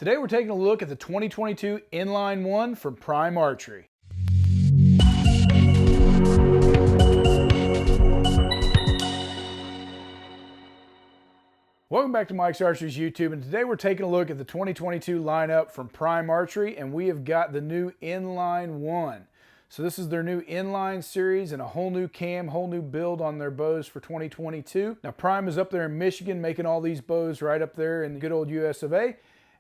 Today we're taking a look at the 2022 Inline 1 from Prime Archery. Welcome back to Mike's Archery's YouTube, and today we're taking a look at the 2022 lineup from Prime Archery, and we have got the new Inline 1. So this is their new Inline series and a whole new cam, whole new build on their bows for 2022. Now Prime is up there in Michigan making all these bows right up there in the good old US of A.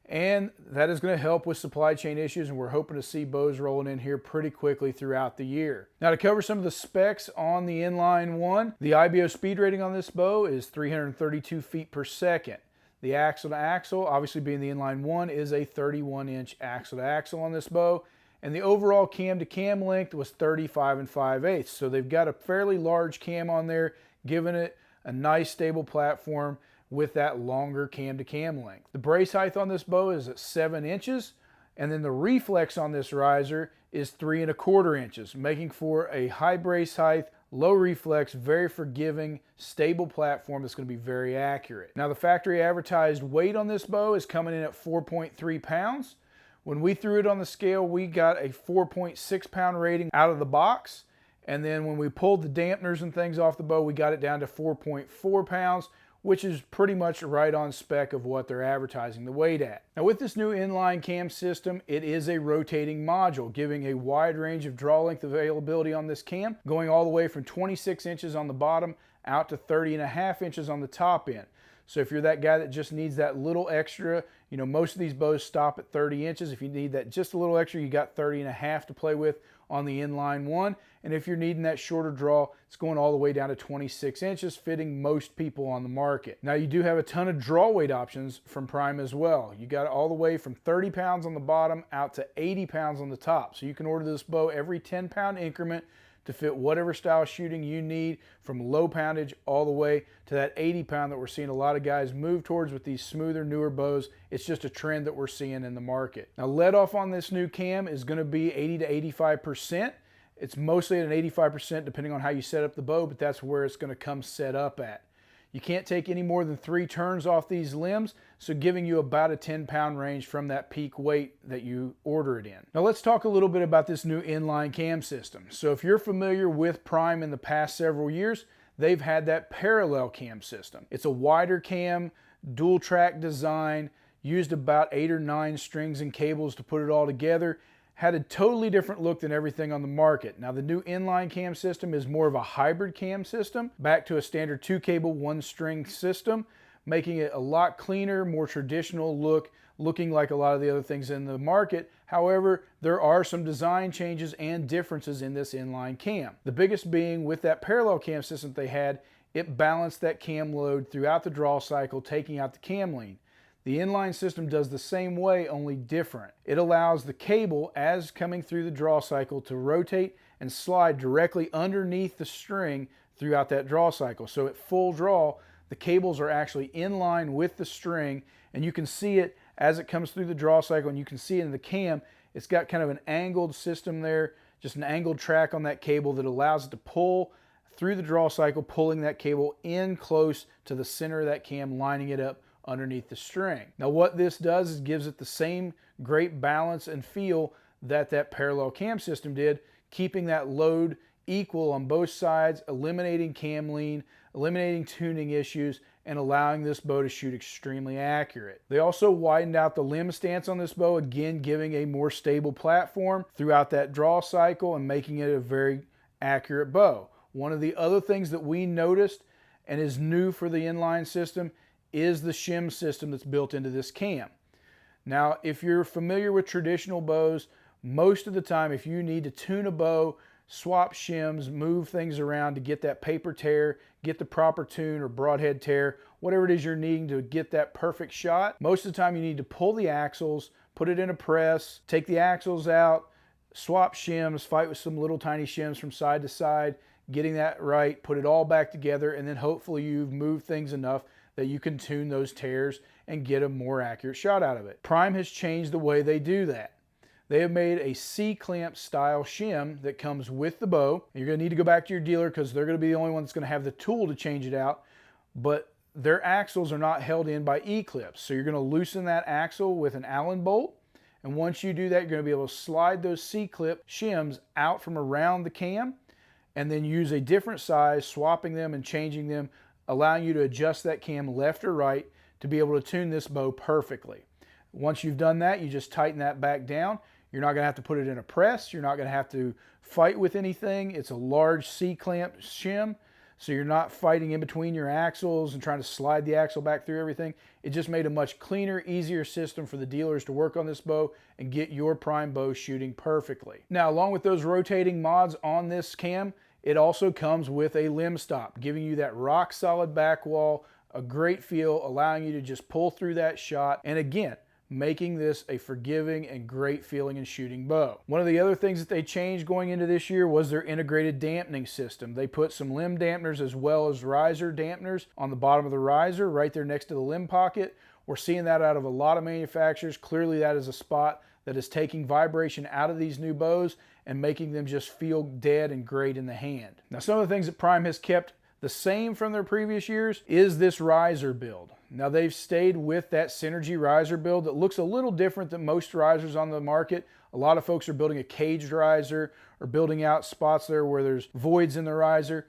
And that is going to help with supply chain issues, and we're hoping to see bows rolling in here pretty quickly throughout the year. Now to cover some of the specs on the Inline 1, the IBO speed rating on this bow is 332 feet per second. The axle to axle, obviously being the Inline 1, is a 31-inch axle to axle on this bow. And the overall cam to cam length was 35 5/8. So they've got a fairly large cam on there, giving it a nice stable platform with that longer cam to cam length. The brace height on this bow is at 7 inches, and then the reflex on this riser is 3 1/4 inches, making for a high brace height, low reflex, very forgiving, stable platform that's going to be very accurate. Now the factory advertised weight on this bow is coming in at 4.3 pounds. When we threw it on the scale, we got a 4.6 pound rating out of the box. And then when we pulled the dampeners and things off the bow, we got it down to 4.4 pounds, which is pretty much right on spec of what they're advertising the weight at. Now with this new inline cam system, it is a rotating module, giving a wide range of draw length availability on this cam, going all the way from 26 inches on the bottom out to 30 1/2 inches on the top end. So if you're that guy that just needs that little extra, you know, most of these bows stop at 30 inches. If you need that just a little extra, you got 30 1/2 to play with on the Inline 1. And if you're needing that shorter draw, it's going all the way down to 26 inches, fitting most people on the market. Now you do have a ton of draw weight options from Prime as well. You got all the way from 30 pounds on the bottom out to 80 pounds on the top. So you can order this bow every 10-pound increment to fit whatever style shooting you need, from low poundage all the way to that 80 pound that we're seeing a lot of guys move towards with these smoother, newer bows. It's just a trend that we're seeing in the market. Now let off on this new cam is going to be 80 to 85%. It's mostly at an 85% depending on how you set up the bow, but that's where it's going to come set up at. You can't take any more than 3 turns off these limbs, so giving you about a 10-pound range from that peak weight that you order it in. Now let's talk a little bit about this new inline cam system. So if you're familiar with Prime in the past several years, they've had that parallel cam system. It's a wider cam, dual track design, used about 8 or 9 strings and cables to put it all together. Had a totally different look than everything on the market. Now the new inline cam system is more of a hybrid cam system, back to a standard 2-cable, 1-string system, making it a lot cleaner, more traditional look, looking like a lot of the other things in the market. However, there are some design changes and differences in this inline cam. The biggest being with that parallel cam system they had, it balanced that cam load throughout the draw cycle, taking out the cam lean. The inline system does the same way, only different. It allows the cable, as coming through the draw cycle, to rotate and slide directly underneath the string throughout that draw cycle. So at full draw, the cables are actually in line with the string, and you can see it as it comes through the draw cycle, and you can see it in the cam. It's got kind of an angled system there, just an angled track on that cable that allows it to pull through the draw cycle, pulling that cable in close to the center of that cam, lining it up underneath the string. Now what this does is gives it the same great balance and feel that that parallel cam system did, keeping that load equal on both sides, eliminating cam lean, eliminating tuning issues, and allowing this bow to shoot extremely accurate. They also widened out the limb stance on this bow, again giving a more stable platform throughout that draw cycle and making it a very accurate bow. One of the other things that we noticed and is new for the inline system is the shim system that's built into this cam. Now, if you're familiar with traditional bows, most of the time if you need to tune a bow, swap shims, move things around to get that paper tear, get the proper tune or broadhead tear, whatever it is you're needing to get that perfect shot, most of the time you need to pull the axles, put it in a press, take the axles out, swap shims, fight with some little tiny shims from side to side, getting that right, put it all back together, and then hopefully you've moved things enough that you can tune those tears and get a more accurate shot out of it. Prime has changed the way they do that. They have made a C-clamp style shim that comes with the bow. You're going to need to go back to your dealer because they're going to be the only one that's going to have the tool to change it out. But their axles are not held in by E-clips. So you're going to loosen that axle with an Allen bolt. And once you do that, you're going to be able to slide those C-clip shims out from around the cam and then use a different size, swapping them and changing them, allowing you to adjust that cam left or right to be able to tune this bow perfectly. Once you've done that, you just tighten that back down. You're not going to have to put it in a press. You're not going to have to fight with anything. It's a large C-clamp shim, so you're not fighting in between your axles and trying to slide the axle back through everything. It just made a much cleaner, easier system for the dealers to work on this bow and get your prime bow shooting perfectly. Now, along with those rotating mods on this cam, it also comes with a limb stop, giving you that rock solid back wall, a great feel, allowing you to just pull through that shot. And again, making this a forgiving and great feeling and shooting bow. One of the other things that they changed going into this year was their integrated dampening system. They put some limb dampeners as well as riser dampeners on the bottom of the riser right there next to the limb pocket. We're seeing that out of a lot of manufacturers. Clearly that is a spot that is taking vibration out of these new bows and making them just feel dead and great in the hand. Now, some of the things that Prime has kept the same from their previous years is this riser build. Now, they've stayed with that Synergy riser build that looks a little different than most risers on the market. A lot of folks are building a caged riser or building out spots there where there's voids in the riser.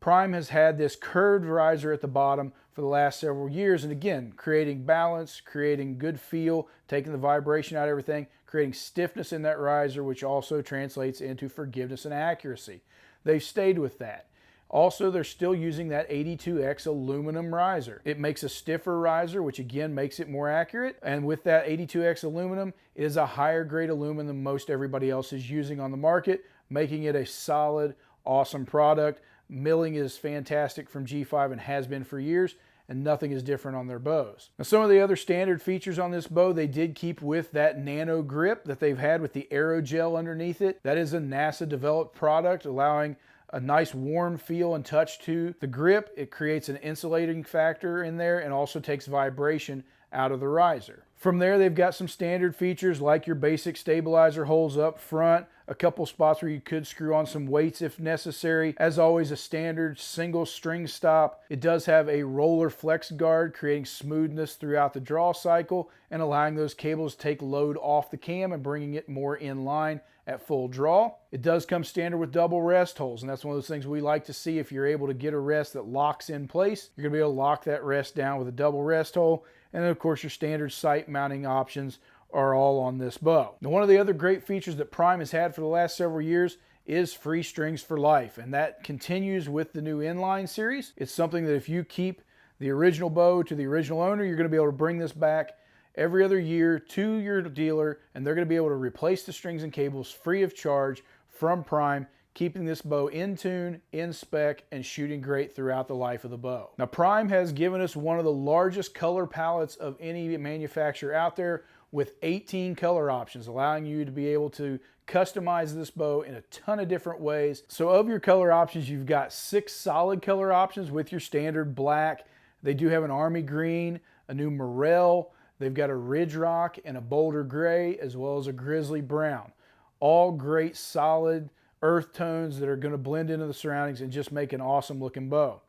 Prime has had this curved riser at the bottom for the last several years, and again, creating balance, creating good feel, taking the vibration out of everything, creating stiffness in that riser, which also translates into forgiveness and accuracy. They've stayed with that. Also, they're still using that 82X aluminum riser. It makes a stiffer riser, which again makes it more accurate. And with that 82X aluminum, it is a higher grade aluminum than most everybody else is using on the market, making it a solid, awesome product. Milling is fantastic from G5 and has been for years, and nothing is different on their bows. Now, some of the other standard features on this bow, they did keep with that nano grip that they've had with the aerogel underneath it. That is a NASA developed product, allowing a nice warm feel and touch to the grip. It creates an insulating factor in there and also takes vibration out of the riser. From there, they've got some standard features like your basic stabilizer holes up front, a couple spots where you could screw on some weights if necessary. As always, a standard single string stop. It does have a roller flex guard, creating smoothness throughout the draw cycle and allowing those cables to take load off the cam and bringing it more in line at full draw. It does come standard with double rest holes, and that's one of those things we like to see. If you're able to get a rest that locks in place, you're going to be able to lock that rest down with a double rest hole. And then, of course, your standard sight mounting options are all on this bow. Now, one of the other great features that Prime has had for the last several years is free strings for life, and that continues with the new Inline series. It's something that if you keep the original bow to the original owner, you're going to be able to bring this back every other year to your dealer, and they're going to be able to replace the strings and cables free of charge from Prime, keeping this bow in tune, in spec, and shooting great throughout the life of the bow. Now, Prime has given us one of the largest color palettes of any manufacturer out there, with 18 color options, allowing you to be able to customize this bow in a ton of different ways. So of your color options, you've got 6 solid color options with your standard black. They do have an army green, a new Morel, they've got a Ridge Rock and a Boulder Gray, as well as a Grizzly Brown. All great solid earth tones that are going to blend into the surroundings and just make an awesome looking bow.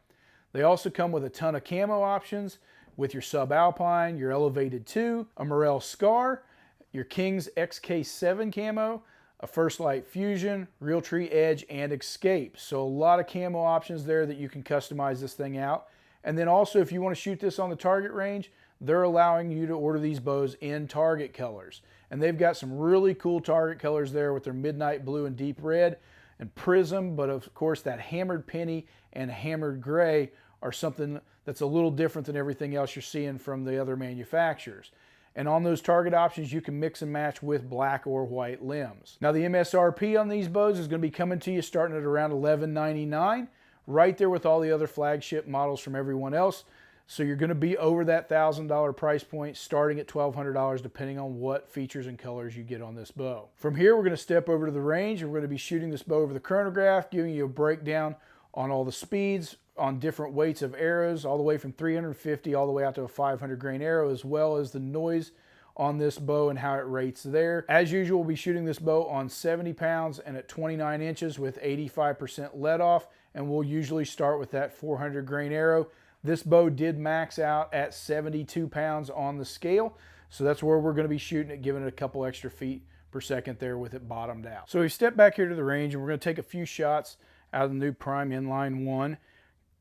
They also come with a ton of camo options with your Subalpine, your Elevated 2, a Morel Scar, your Kings XK7 camo, a Firstlight Fusion, RealTree Edge, and Excape. So a lot of camo options there that you can customize this thing out. And then also, if you want to shoot this on the target range, they're allowing you to order these bows in target colors. And they've got some really cool target colors there with their midnight blue and deep red and Prism, but of course that hammered penny and hammered gray are something that's a little different than everything else you're seeing from the other manufacturers. And on those target options, you can mix and match with black or white limbs. Now, the MSRP on these bows is going to be coming to you starting at around $11.99, right there with all the other flagship models from everyone else. So you're going to be over that $1,000 price point, starting at $1,200, depending on what features and colors you get on this bow. From here, we're going to step over to the range, and we're going to be shooting this bow over the chronograph, giving you a breakdown on all the speeds, on different weights of arrows, all the way from 350 all the way out to a 500 grain arrow, as well as the noise on this bow and how it rates there. As usual, we'll be shooting this bow on 70 pounds and at 29 inches with 85% let off, and we'll usually start with that 400 grain arrow. This bow did max out at 72 pounds on the scale, so that's where we're going to be shooting it, giving it a couple extra feet per second there with it bottomed out. So we step back here to the range and we're going to take a few shots out of the new Prime Inline 1.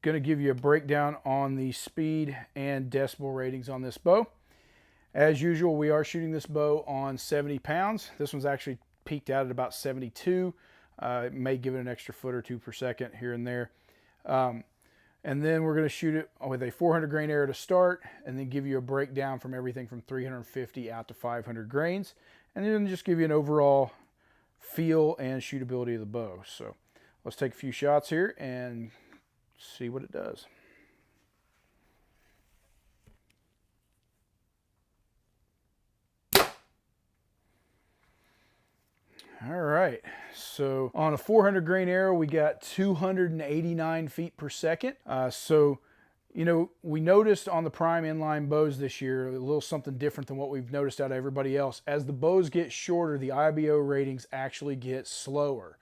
Going to give you a breakdown on the speed and decibel ratings on this bow. As usual, we are shooting this bow on 70 pounds. This one's actually peaked out at about 72. It may give it an extra foot or two per second here and there. And then we're going to shoot it with a 400 grain arrow to start, and then give you a breakdown from everything from 350 out to 500 grains, and then just give you an overall feel and shootability of the bow. So let's take a few shots here and see what it does. All right, so on a 400 grain arrow, we got 289 feet per second. So, you know, we noticed on the Prime Inline bows this year, a little something different than what we've noticed out of everybody else. As the bows get shorter, the IBO ratings actually get slower.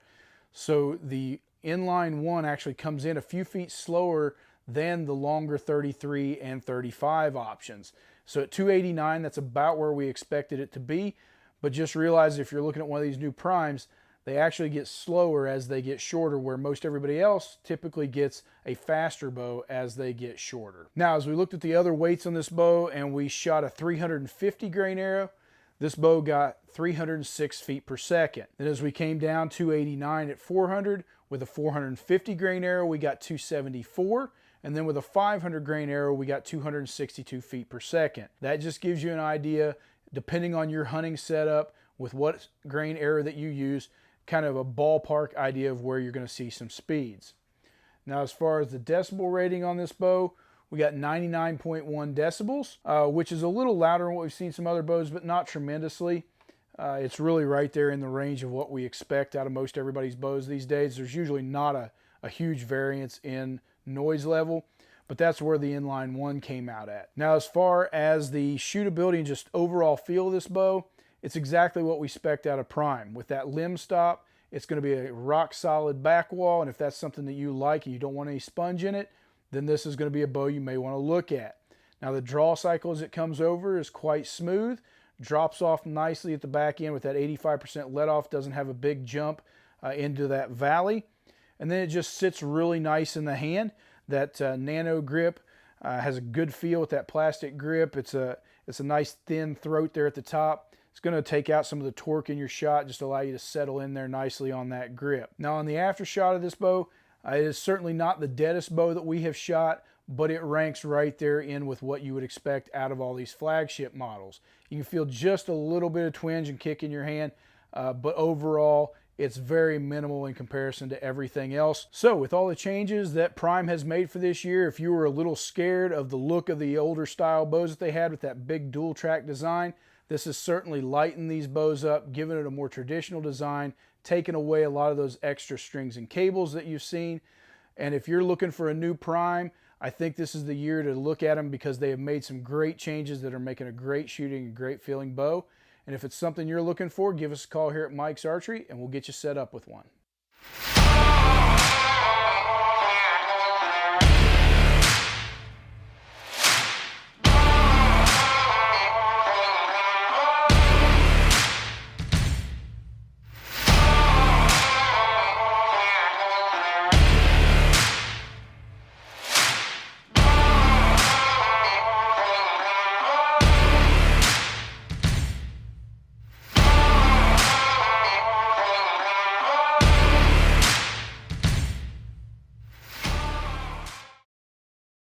So the Inline 1 actually comes in a few feet slower than the longer 33 and 35 options. So at 289, that's about where we expected it to be. But just realize if you're looking at one of these new primes, they actually get slower as they get shorter, where most everybody else typically gets a faster bow as they get shorter. Now, as we looked at the other weights on this bow and we shot a 350 grain arrow, this bow got 306 feet per second. Then as we came down 289 at 400, with a 450 grain arrow, we got 274. And then with a 500 grain arrow, we got 262 feet per second. That just gives you an idea, depending on your hunting setup, with what grain arrow that you use, kind of a ballpark idea of where you're going to see some speeds. Now, as far as the decibel rating on this bow, we got 99.1 decibels, which is a little louder than what we've seen some other bows, but not tremendously. It's really right there in the range of what we expect out of most everybody's bows these days. There's usually not a huge variance in noise level, but that's where the Inline 1 came out at. Now, as far as the shootability and just overall feel of this bow, it's exactly what we expect out of Prime. With that limb stop, it's going to be a rock solid back wall, and if that's something that you like and you don't want any sponge in it, then this is going to be a bow you may want to look at. Now, the draw cycle as it comes over is quite smooth, drops off nicely at the back end with that 85% let off, doesn't have a big jump into that valley, and then it just sits really nice in the hand. That nano grip has a good feel with that plastic grip. It's a nice thin throat there at the top. It's going to take out some of the torque in your shot, just allow you to settle in there nicely on that grip. Now, on the after shot of this bow, it is certainly not the deadest bow that we have shot, but it ranks right there in with what you would expect out of all these flagship models. You can feel just a little bit of twinge and kick in your hand, but overall, it's very minimal in comparison to everything else. So with all the changes that Prime has made for this year, if you were a little scared of the look of the older style bows that they had with that big dual track design, this has certainly lightened these bows up, given it a more traditional design, taken away a lot of those extra strings and cables that you've seen. And if you're looking for a new Prime, I think this is the year to look at them, because they have made some great changes that are making a great shooting and great feeling bow. And if it's something you're looking for, give us a call here at Mike's Archery and we'll get you set up with one.